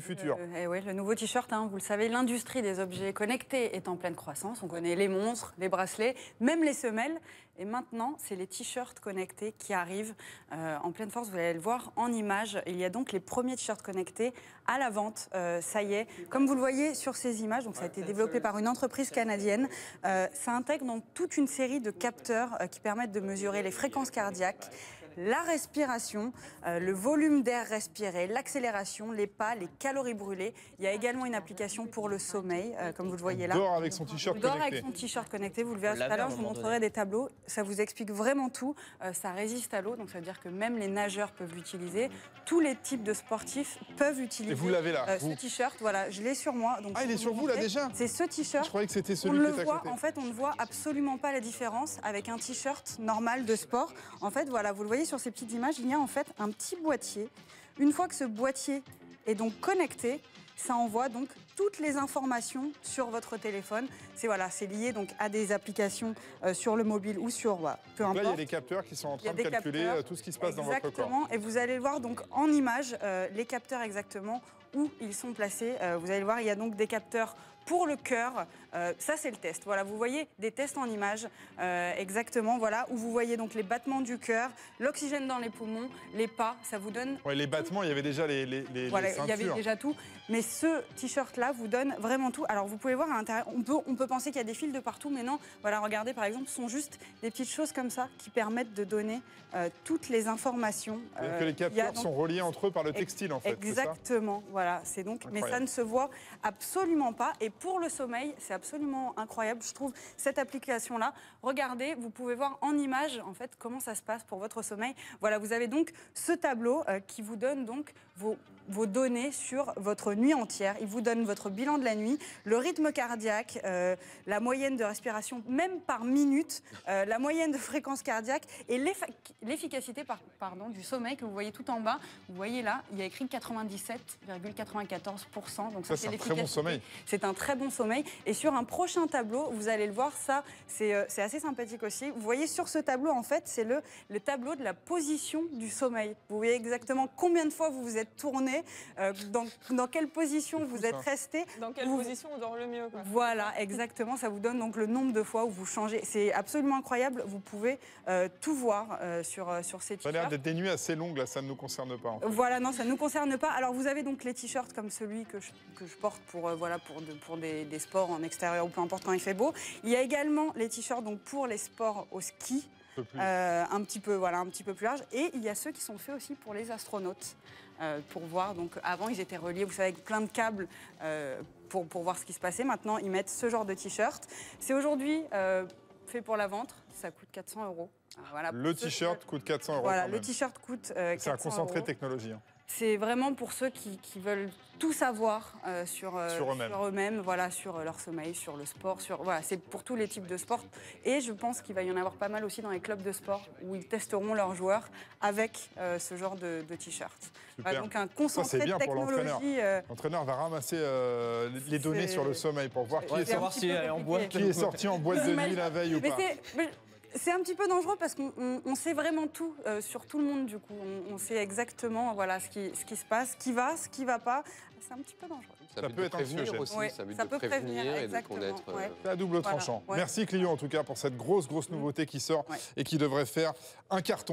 futur. Ouais, le nouveau t-shirt, hein, vous le savez, l'industrie des objets connectés est en pleine croissance. On connaît les montres, les bracelets, même les semelles. Et maintenant, c'est les t-shirts connectés qui arrivent en pleine force. Vous allez le voir en image. Il y a donc les premiers t-shirts connectés à la vente. Ça y est, comme vous le voyez sur ces images, donc ça a été développé par une entreprise canadienne. Ça intègre donc toute une série de capteurs qui permettent de mesurer les fréquences cardiaques, la respiration, le volume d'air respiré, l'accélération, les pas, les calories brûlées. Il y a également une application pour le sommeil, comme vous le voyez là. On dort avec son t-shirt connecté. Avec son t-shirt connecté, vous le verrez tout à l'heure, je vous montrerai des tableaux. Ça vous explique vraiment tout. Ça résiste à l'eau, donc ça veut dire que même les nageurs peuvent l'utiliser. Tous les types de sportifs peuvent utiliser. Et vous l'avez là, ce t-shirt, voilà, je l'ai sur moi. Donc il est sur vous là déjà? C'est ce t-shirt. Je croyais que c'était celui qui était à côté. En fait, on ne voit absolument pas la différence avec un t-shirt normal de sport. En fait, voilà, vous le voyez sur ces petites images, il y a en fait un petit boîtier. Une fois que ce boîtier est donc connecté, ça envoie donc toutes les informations sur votre téléphone. C'est lié donc à des applications sur le mobile ou sur peu importe. Là, il y a des capteurs qui sont en train de calculer tout ce qui se passe dans votre corps. Exactement. Et vous allez voir donc en image les capteurs exactement où ils sont placés. Vous allez voir, il y a donc des capteurs pour le cœur. Ça, c'est le test. Voilà, vous voyez des tests en images exactement. Voilà, où vous voyez donc les battements du cœur, l'oxygène dans les poumons, les pas. Ça vous donne. Ouais, les battements, il y avait déjà les ceintures. Il y avait déjà tout. Mais ce t-shirt-là vous donne vraiment tout. Alors, vous pouvez voir à l'intérieur, on peut penser qu'il y a des fils de partout, mais non. Voilà, regardez, par exemple, ce sont juste des petites choses comme ça qui permettent de donner toutes les informations. Que les capteurs sont reliés entre eux par le textile, en fait. Exactement. Voilà, c'est donc. Incroyable. Mais ça ne se voit absolument pas. Et pour le sommeil, c'est absolument incroyable, je trouve, cette application-là. Regardez, vous pouvez voir en image, en fait, comment ça se passe pour votre sommeil. Voilà, vous avez donc ce tableau qui vous donne donc vos données sur votre nuit entière. Il vous donne votre bilan de la nuit, le rythme cardiaque, la moyenne de respiration, même par minute, la moyenne de fréquence cardiaque et l'efficacité du sommeil que vous voyez tout en bas. Vous voyez là, il y a écrit 97,94%. Donc ça c'est un très bon sommeil. C'est un très bon sommeil. Et sur un prochain tableau, vous allez le voir, ça, c'est assez sympathique aussi. Vous voyez sur ce tableau, en fait, c'est le tableau de la position du sommeil. Vous voyez exactement combien de fois vous vous êtes tourné, dans quelle position vous êtes resté. Dans quelle position on dort le mieux, quoi. Voilà, exactement. Ça vous donne donc le nombre de fois où vous changez. C'est absolument incroyable. Vous pouvez tout voir sur ces t-shirts. Ça a l'air d'être des nuits assez longues, là, ça ne nous concerne pas. En fait. Voilà, non, ça ne nous concerne pas. Alors, vous avez donc les t-shirts comme celui que je porte pour des sports en extérieur ou peu importe quand il fait beau. Il y a également les t-shirts donc pour les sports au ski. Un petit peu plus large. Et il y a ceux qui sont faits aussi pour les astronautes. Pour voir, donc avant ils étaient reliés, vous savez, avec plein de câbles pour voir ce qui se passait. Maintenant, ils mettent ce genre de t-shirt. C'est aujourd'hui fait pour la vente, ça coûte 400 €. Voilà, le t-shirt coûte 400 €. Voilà, le t-shirt coûte 400 €. C'est un concentré technologie. Hein. C'est vraiment pour ceux qui veulent tout savoir sur eux-mêmes, voilà, sur leur sommeil, sur le sport. Voilà, c'est pour tous les types de sports. Et je pense qu'il va y en avoir pas mal aussi dans les clubs de sport où ils testeront leurs joueurs avec ce genre de t-shirt. Voilà, donc un concentré de technologie. L'entraîneur va ramasser les données sur le sommeil pour voir qui est sorti en boîte de nuit la veille ou pas. C'est un petit peu dangereux parce qu'on sait vraiment tout sur tout le monde du coup. On sait exactement voilà, ce qui se passe, ce qui va pas. C'est un petit peu dangereux. Ça peut être prévenir aussi, ça peut prévenir et de connaître. C'est à double tranchant. Voilà. Merci Clio en tout cas pour cette grosse nouveauté qui sort et qui devrait faire un carton.